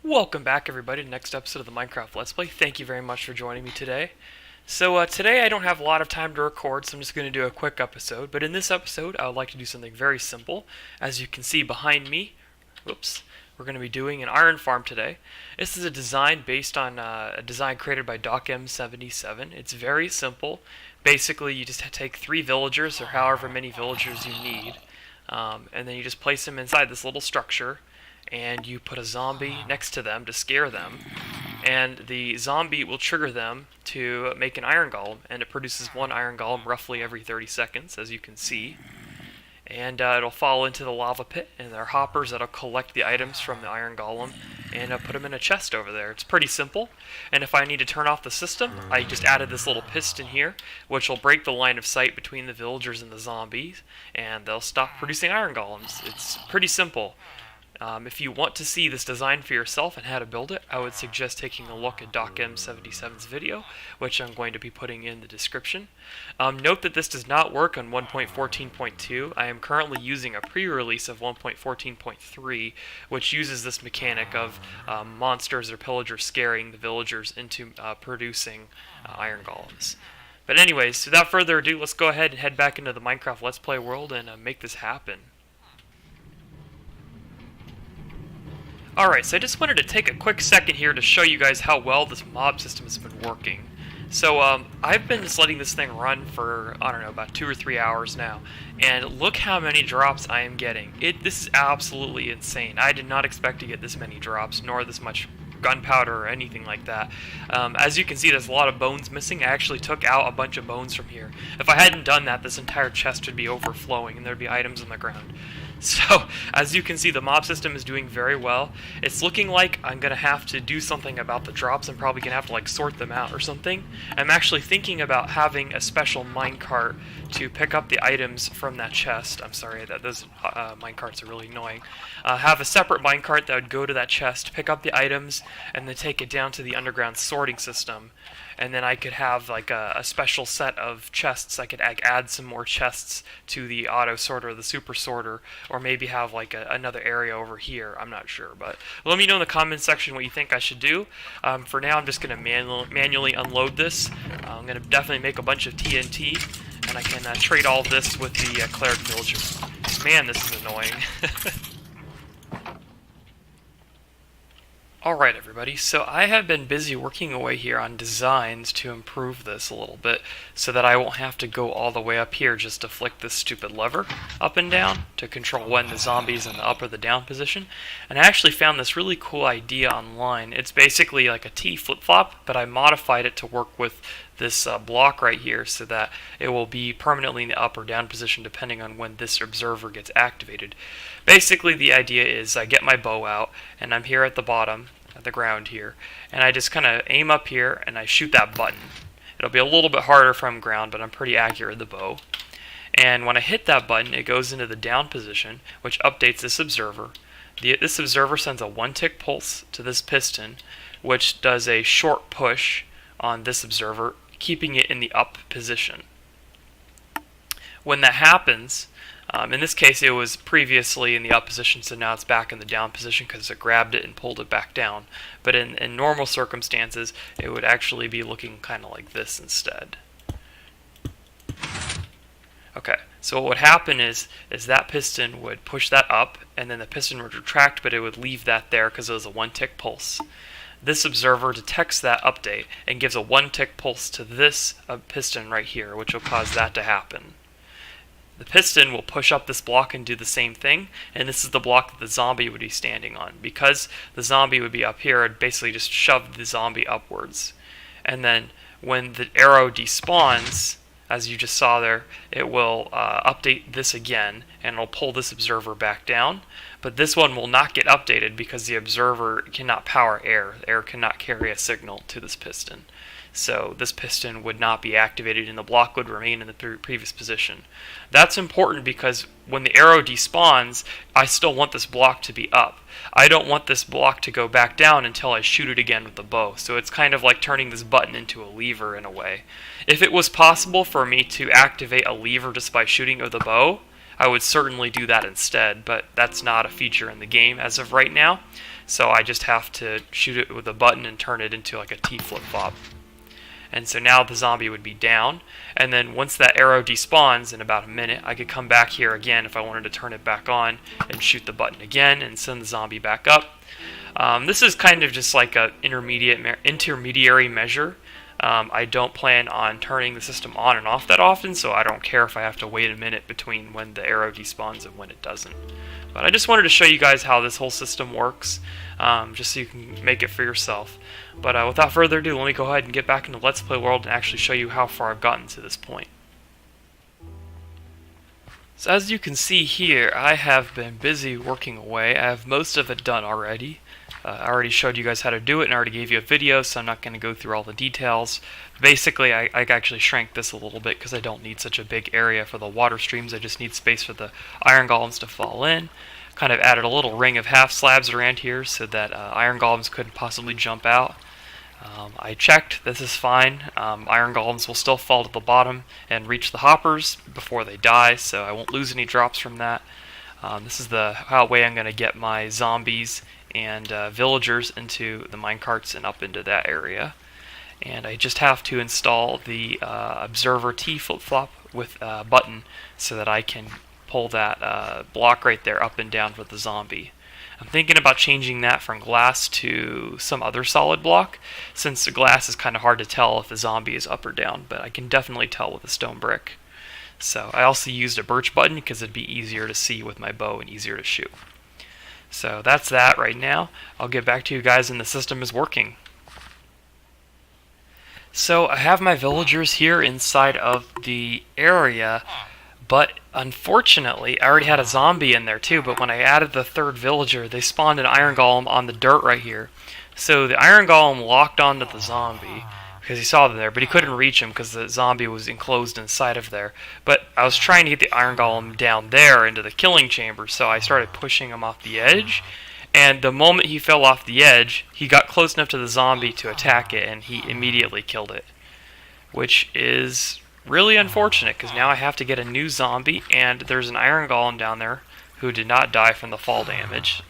Welcome back, everybody, to the next episode of the Minecraft Let's Play. Thank you very much for joining me today. Today I don't have a lot of time to record, so I'm just going to do a quick episode. But in this episode, I would like to do something very simple. As you can see behind me, we're going to be doing an iron farm today. This is a design based on a design created by ep22. It's very simple. Basically, you just take 3 villagers, or however many villagers you need, and then you just place them inside this little structure, and you put a zombie next to them to scare them, and the zombie will trigger them to make an iron golem, and it produces 1 iron golem roughly every 30 seconds, as you can see. And it'll fall into the lava pit, and there are hoppers that'll collect the items from the iron golem and put them in a chest over there. It's pretty simple, and if I need to turn off the system, I just added this little piston here, which will break the line of sight between the villagers and the zombies, and they'll stop producing iron golems. It's pretty simple. If you want to see this design for yourself and how to build it, I would suggest taking a look at DocM77's video, which I'm going to be putting in the description. Note that this does not work on 1.14.2. I am currently using a pre-release of 1.14.3, which uses this mechanic of monsters or pillagers scaring the villagers into producing iron golems. But anyways, without further ado, let's go ahead and head back into the Minecraft Let's Play world and make this happen. Alright, so I just wanted to take a quick second here to show you guys how well this mob system has been working. So, I've been just letting this thing run for, I don't know, about 2 or 3 hours now, and look how many drops I am getting. This is absolutely insane. I did not expect to get this many drops, nor this much gunpowder or anything like that. As you can see, there's a lot of bones missing. I actually took out a bunch of bones from here. If I hadn't done that, this entire chest would be overflowing, and there'd be items on the ground. So, as you can see, the mob system is doing very well. It's looking like I'm going to have to do something about the drops. I'm probably going to have to, sort them out or something. I'm actually thinking about having a special minecart to pick up the items from that chest. I'm sorry, those minecarts are really annoying. Have a separate minecart that would go to that chest, pick up the items, and then take it down to the underground sorting system. And then I could have a special set of chests. I could add some more chests to the auto sorter, the super sorter, or maybe have another area over here. I'm not sure, but let me know in the comments section what you think I should do. For now, I'm just going to manually unload this. I'm going to definitely make a bunch of TNT, and I can trade all of this with the cleric villager. Man, this is annoying. Alright everybody, so I have been busy working away here on designs to improve this a little bit so that I won't have to go all the way up here just to flick this stupid lever up and down to control when the zombie's in the up or the down position. And I actually found this really cool idea online. It's basically like a T flip-flop, but I modified it to work with this block right here so that it will be permanently in the up or down position depending on when this observer gets activated. Basically the idea is I get my bow out and I'm here at the bottom at the ground here, and I just kind of aim up here and I shoot that button. It'll be a little bit harder from ground, but I'm pretty accurate with the bow. And when I hit that button, it goes into the down position, which updates this observer. This observer sends a 1-tick pulse to this piston, which does a short push on this observer, keeping it in the up position. When that happens, in this case it was previously in the up position, so now it's back in the down position because it grabbed it and pulled it back down. But in normal circumstances, it would actually be looking kind of like this instead. Okay, so what would happen is that piston would push that up, and then the piston would retract, but it would leave that there because it was a 1-tick pulse. This observer detects that update and gives a 1-tick pulse to this piston right here, which will cause that to happen. The piston will push up this block and do the same thing, and this is the block that the zombie would be standing on. Because the zombie would be up here, it basically just shoved the zombie upwards. And then when the arrow despawns, as you just saw there, it will update this again, and it'll pull this observer back down. But this one will not get updated because the observer cannot power air. Air cannot carry a signal to this piston. So this piston would not be activated and the block would remain in the previous position. That's important because when the arrow despawns, I still want this block to be up. I don't want this block to go back down until I shoot it again with the bow. So it's kind of like turning this button into a lever in a way. If it was possible for me to activate a lever just by shooting with the bow, I would certainly do that instead, but that's not a feature in the game as of right now, so I just have to shoot it with a button and turn it into like a T flip-flop. And so now the zombie would be down, and then once that arrow despawns in about a minute, I could come back here again if I wanted to turn it back on and shoot the button again and send the zombie back up. This is kind of just like an intermediary measure. I don't plan on turning the system on and off that often, so I don't care if I have to wait a minute between when the arrow despawns and when it doesn't. But I just wanted to show you guys how this whole system works, just so you can make it for yourself. But without further ado, let me go ahead and get back into Let's Play World and actually show you how far I've gotten to this point. So as you can see here, I have been busy working away. I have most of it done already. I already showed you guys how to do it and I already gave you a video, so I'm not going to go through all the details. Basically, I actually shrank this a little bit because I don't need such a big area for the water streams. I just need space for the Iron Golems to fall in. Kind of added a little ring of half slabs around here so that Iron Golems couldn't possibly jump out. I checked, this is fine. Iron Golems will still fall to the bottom and reach the hoppers before they die, so I won't lose any drops from that. This is the way I'm going to get my zombies and villagers into the minecarts and up into that area. And I just have to install the observer T flip-flop with a button so that I can pull that block right there up and down for the zombie. I'm thinking about changing that from glass to some other solid block, since the glass is kind of hard to tell if the zombie is up or down, but I can definitely tell with a stone brick. So I also used a birch button because it'd be easier to see with my bow and easier to shoot. So that's that right now. I'll get back to you guys when the system is working. So I have my villagers here inside of the area, but unfortunately I already had a zombie in there too, but when I added the third villager, they spawned an Iron Golem on the dirt right here. So the Iron Golem locked onto the zombie because he saw them there, but he couldn't reach him because the zombie was enclosed inside of there. But I was trying to get the Iron Golem down there into the killing chamber, so I started pushing him off the edge, and the moment he fell off the edge, he got close enough to the zombie to attack it, and he immediately killed it, which is really unfortunate because now I have to get a new zombie, and there's an Iron Golem down there who did not die from the fall damage.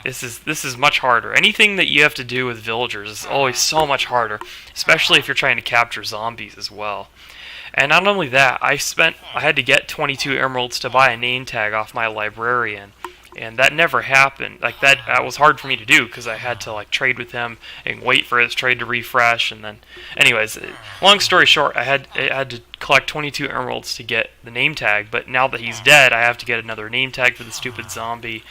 This is much harder. Anything that you have to do with villagers is always so much harder, especially if you're trying to capture zombies as well. And not only that, I had to get 22 emeralds to buy a name tag off my librarian, and that never happened. Like that was hard for me to do because I had to like trade with him and wait for his trade to refresh, and then anyways, long story short, I had to collect 22 emeralds to get the name tag, but now that he's dead, I have to get another name tag for the stupid zombie,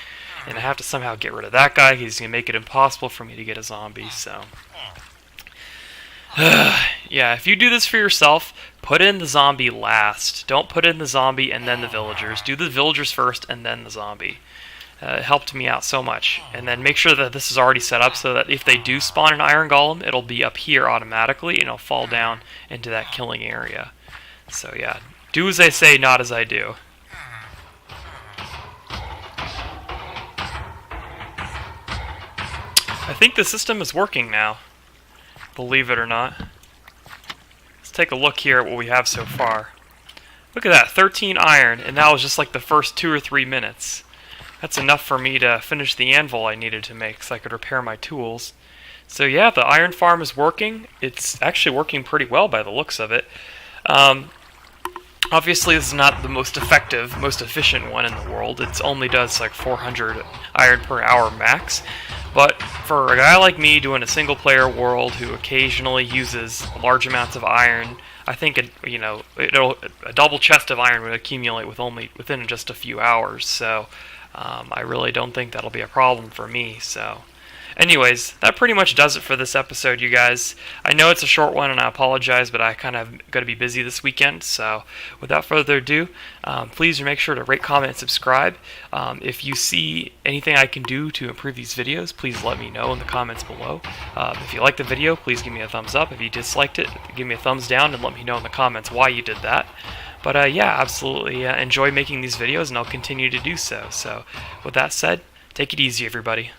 and I have to somehow get rid of that guy. He's going to make it impossible for me to get a zombie, so yeah, if you do this for yourself, put in the zombie last. Don't put in the zombie and then the villagers. Do the villagers first and then the zombie. It helped me out so much. And then make sure that this is already set up so that if they do spawn an Iron Golem, it'll be up here automatically and it'll fall down into that killing area. So yeah, do as I say, not as I do. I think the system is working now, believe it or not. Let's take a look here at what we have so far. Look at that, 13 iron, and that was just like the first 2 or 3 minutes. That's enough for me to finish the anvil I needed to make so I could repair my tools. So yeah, the iron farm is working. It's actually working pretty well by the looks of it. Obviously this is not the most effective, most efficient one in the world. It only does like 400 iron per hour max. But for a guy like me doing a single player world who occasionally uses large amounts of iron, I think a double chest of iron would accumulate within just a few hours. So I really don't think that'll be a problem for me. So anyways, that pretty much does it for this episode, you guys. I know it's a short one and I apologize, but I kind of got to be busy this weekend. So without further ado, please make sure to rate, comment, and subscribe. If you see anything I can do to improve these videos, please let me know in the comments below. If you liked the video, please give me a thumbs up. If you disliked it, give me a thumbs down and let me know in the comments why you did that. But yeah, absolutely enjoy making these videos, and I'll continue to do so. So with that said, take it easy, everybody.